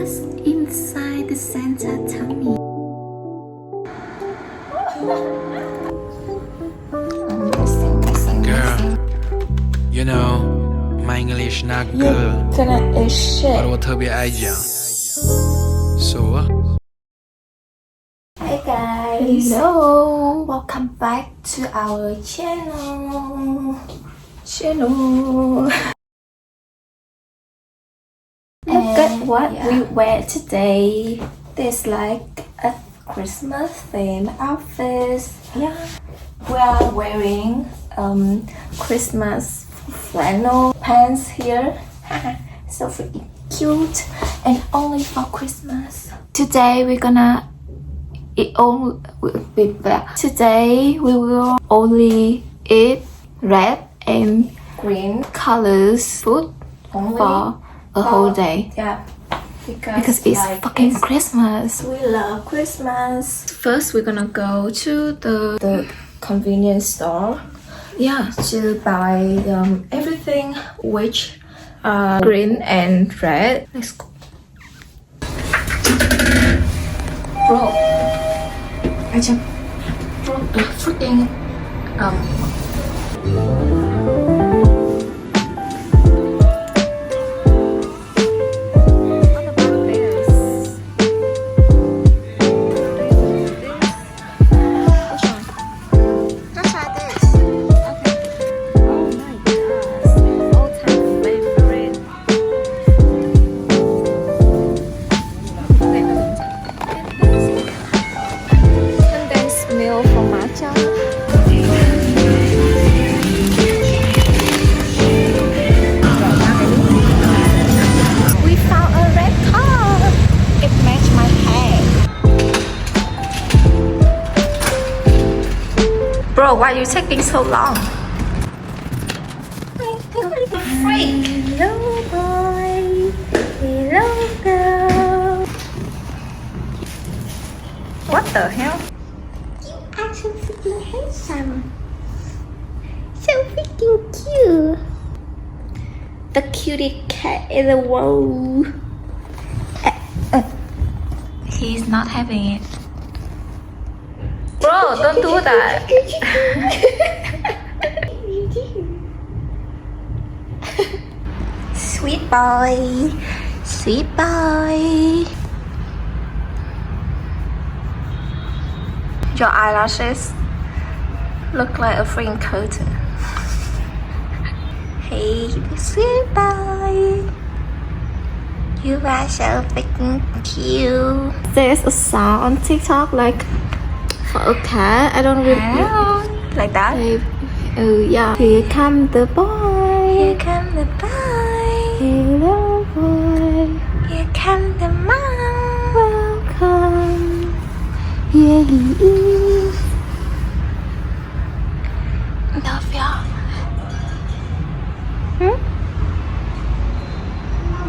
What's inside the Santa tummy? Girl, you know my English not good. 真的 is shit. 而我特别爱讲。So Hi guys. Hello. Welcome back to our channel. Look at what we wear today. This like a Christmas themed outfit. Yeah. We are wearing Christmas flannel pants here. So freaking cute and only for Christmas. Today we're gonna Today we will only eat red and green colors food for a whole day. Yeah. Because it's like, fucking Christmas. We love Christmas. First, we're gonna go to the convenience store. Yeah, to buy everything which are green and red. Let's go. Bro, I just broke the freaking Bro, why are you taking so long? Freak! Hello boy! Hello girl! What the hell? You are so freaking handsome! So freaking cute! The cutest cat in the world! He's not having it. Bro, don't do that. Sweet boy. Sweet boy. Your eyelashes look like a freaking curtain. Hey, sweet boy. You are so freaking cute. There's a song on TikTok like for a cat. I don't really like that. Yeah. Here come the boy. Here come the boy. Hello boy. Here come the mom. Welcome. Here he is. Love ya.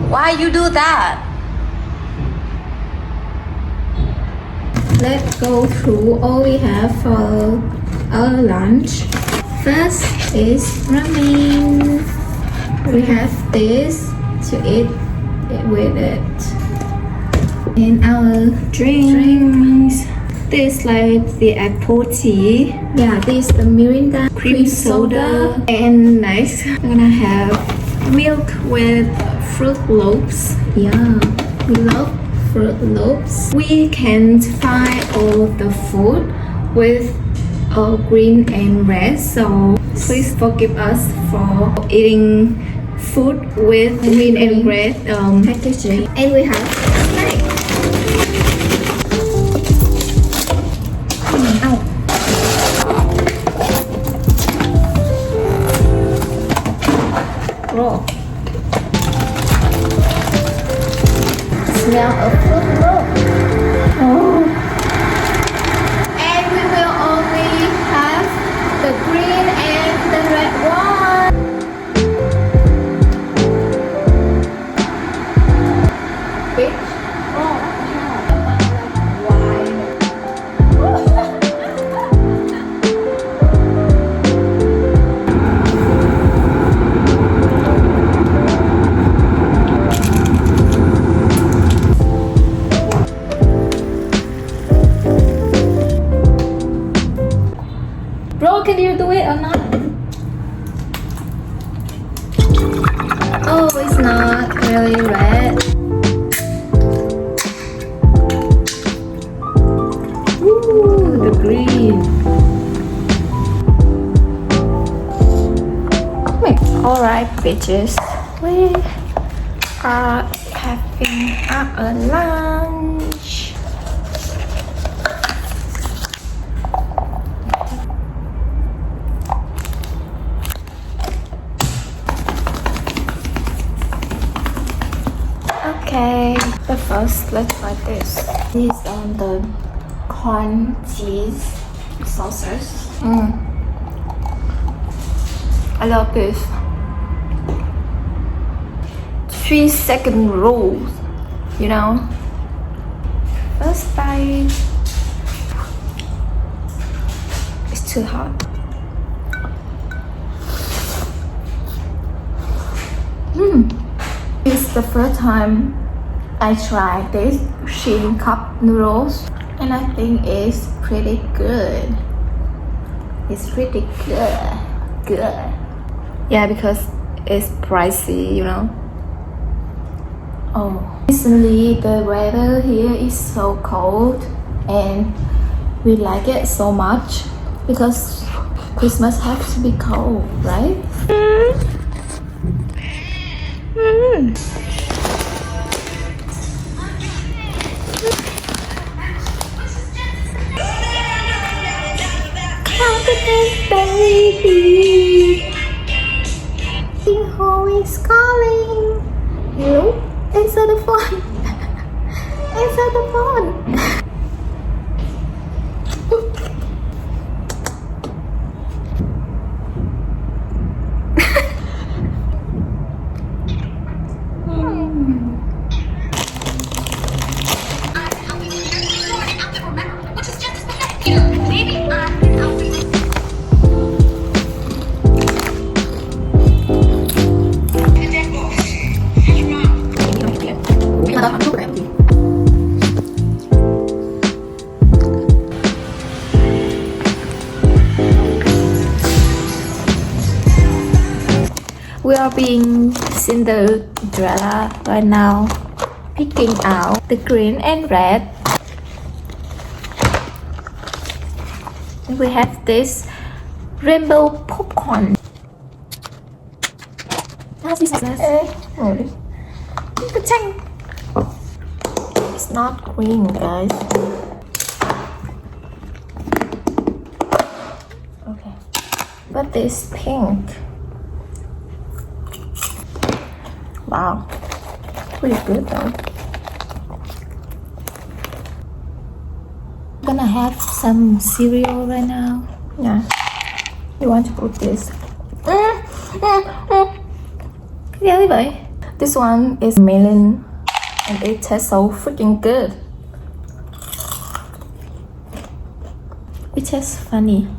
Why you do that? Let's go through all we have for our lunch. First is ramen. We have this to eat with it. And our drinks. This like the apple tea. Yeah, this the Mirinda cream soda. And next, we're gonna have milk with Fruit Loops. Yeah, we love Fruit Loops. We can find all the food with green and red, so please forgive us for eating food with green and red packaging. And we have snack. Bro, smell of fruit roll. Oh. And we will only have the green and the red one. Bitch. Oh, why? Hi bitches, we are having our lunch. Okay, but first let's try this. This is on the corn cheese sauces. I love this. 3-second rule, you know. First bite. It's too hot. It's the first time I tried this Shin cup noodles, and I think it's pretty good. It's pretty good. Yeah, because it's pricey, you know. Oh, recently the weather here is so cold, and we like it so much because Christmas has to be cold, right? Confident baby, who is calling? Hello? Answer the phone. Answer the phone. We are being Cinderella right now, picking out the green and red. And we have this rainbow popcorn. It's not green, guys. Okay, but this pink. Wow, pretty good though. I'm gonna have some cereal right now. Yeah, you want to put this? Yeah, vậy. This one is melon, and it tastes so freaking good. It tastes funny.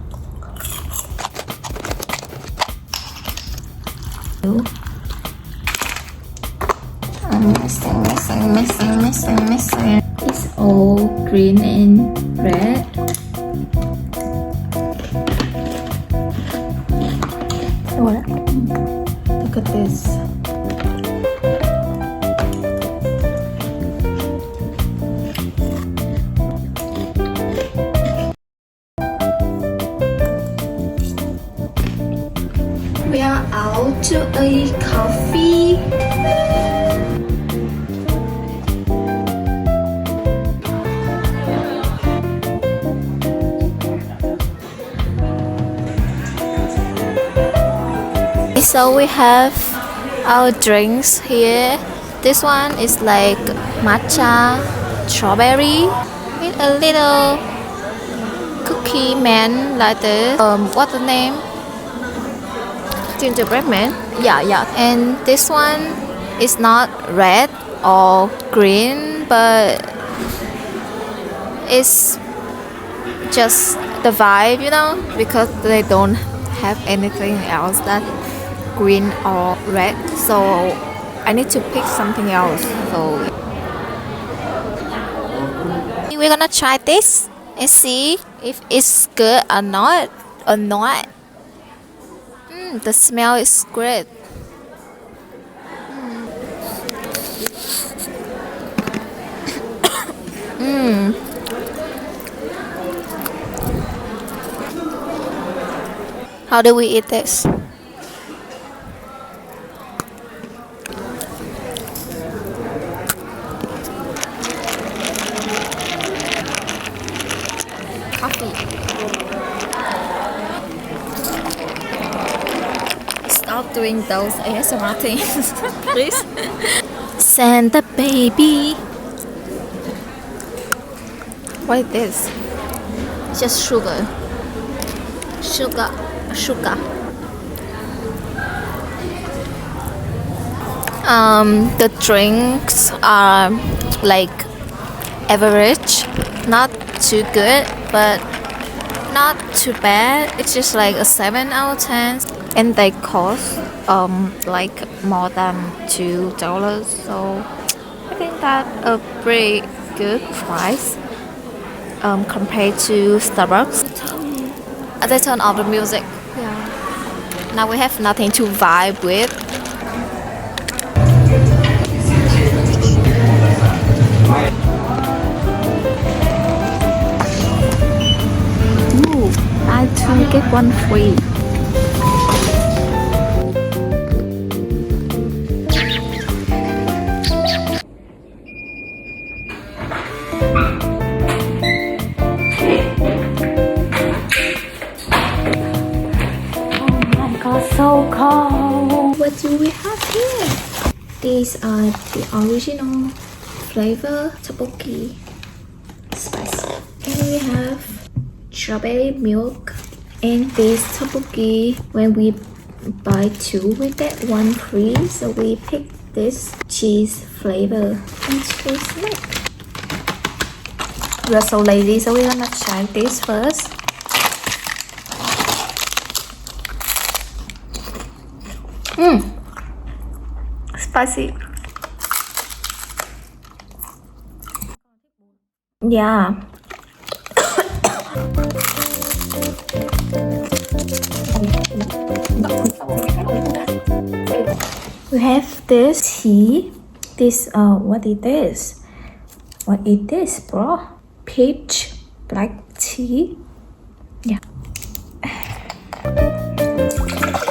Missing. It's all green and red. Look at this. We are out to eat coffee. So we have our drinks here. This one is like matcha strawberry with a little cookie man like this. What's the name? Gingerbread man. Yeah. And this one is not red or green, but it's just the vibe, you know, because they don't have anything else that green or red, so I need to pick something else. So we're gonna try this and see if it's good or not. The smell is great. How do we eat this? coffee. Stop doing those ASMR things, please. Santa baby. What is this? Just sugar. Sugar. The drinks are like average, not too good, but not too bad. It's just like a 7 out of 10, and they cost like more than $2. So I think that a pretty good price compared to Starbucks. They turn off the music. Yeah. Now we have nothing to vibe with. Ooh, buy 2 get 1 free. So cold. What do we have here? These are the original flavor tteokbokki spicy. And we have strawberry milk. And this tteokbokki, when we buy 2, we get 1 free. So we pick this cheese flavor. And tastes like. We're so lazy, so we're gonna try this first. Spicy. Yeah. We have this tea. This what is this? What is this, bro? Peach black tea. Yeah.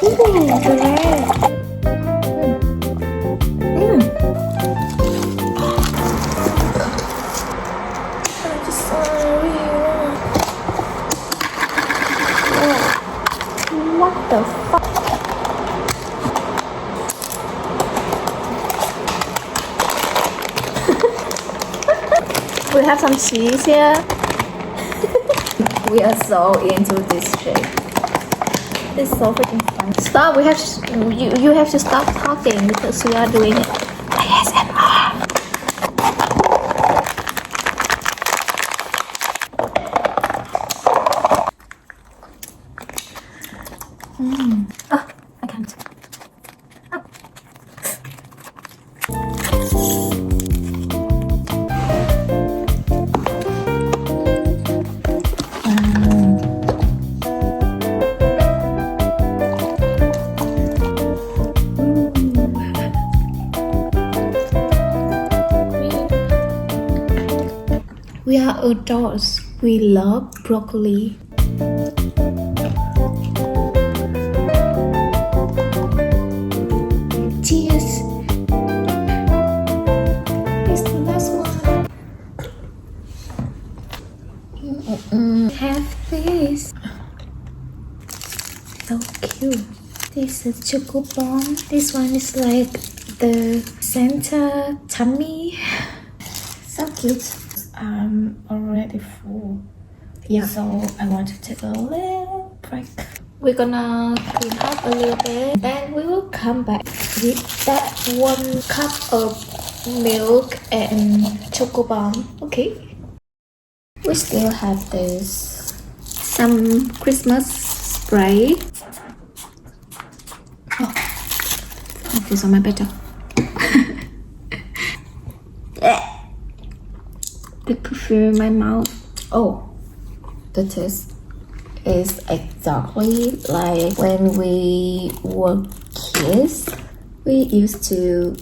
Ooh, the red. What the fuck? We have some cheese here. We are so into this shit. It's so freaking fun. Stop! You have to stop talking because we are doing it. ASMR. Oh, I can't. Oh. We are adults. We love broccoli. Cheers. It's the last one. Have this. So cute. This is choco bomb. This one is like the Santa tummy. So cute. I'm already full. Yeah. So I want to take a little break. We're gonna clean up a little bit. Then we will come back with that 1 cup of milk and choco bomb. Okay. We still have this. Some Christmas spray. Oh, this is on my better. The perfume in my mouth. Oh, the taste is exactly like when we were kids. We used to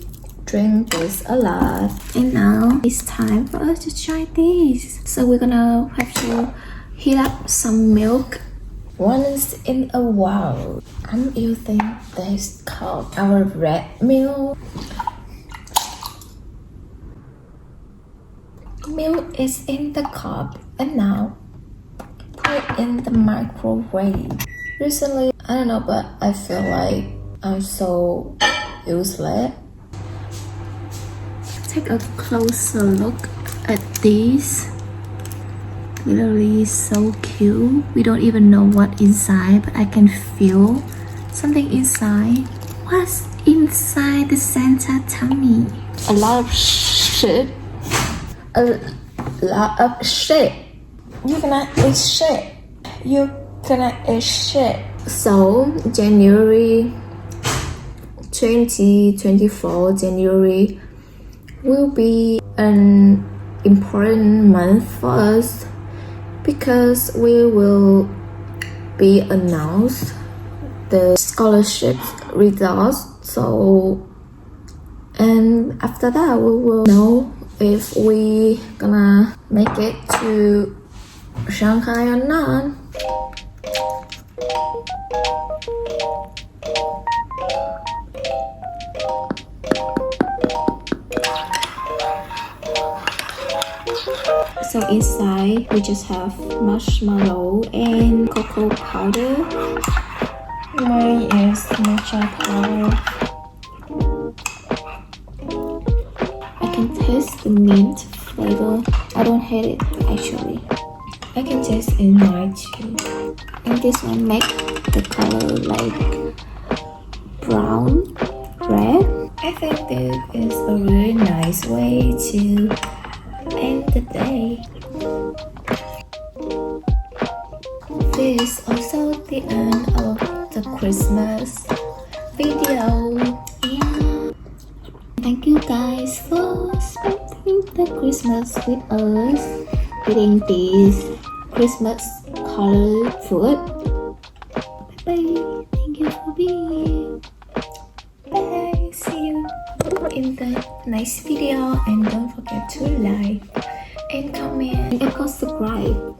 drink this a lot, and now it's time for us to try this. So we're gonna have to heat up some milk once in a while. I'm using this cup, our red milk. Milk is in the cup, and now it in the microwave. Recently, I don't know, but I feel like I'm so useless. Take a closer look at this. Literally so cute. We don't even know what inside, but I can feel something inside. What's inside the Santa tummy? A lot of shit. A lot of shit. You're gonna eat shit. You're gonna eat shit. So January 2024, January will be an important month for us because we will be announced the scholarship results. So, and after that we will know if we gonna make it to Shanghai or not. So inside we just have marshmallow and cocoa powder. Mine is matcha powder. I can taste the mint flavor. I don't hate it actually. I can taste in mine too. And this one make the color like brown, red. I think this is a really nice way to end the day. This is also the end of the Christmas video. Yeah. Thank you guys for spending the Christmas with us, eating this Christmas colored food. Bye bye. Thank you for being here. Bye. See you in the next video, and don't forget to like and comment and subscribe.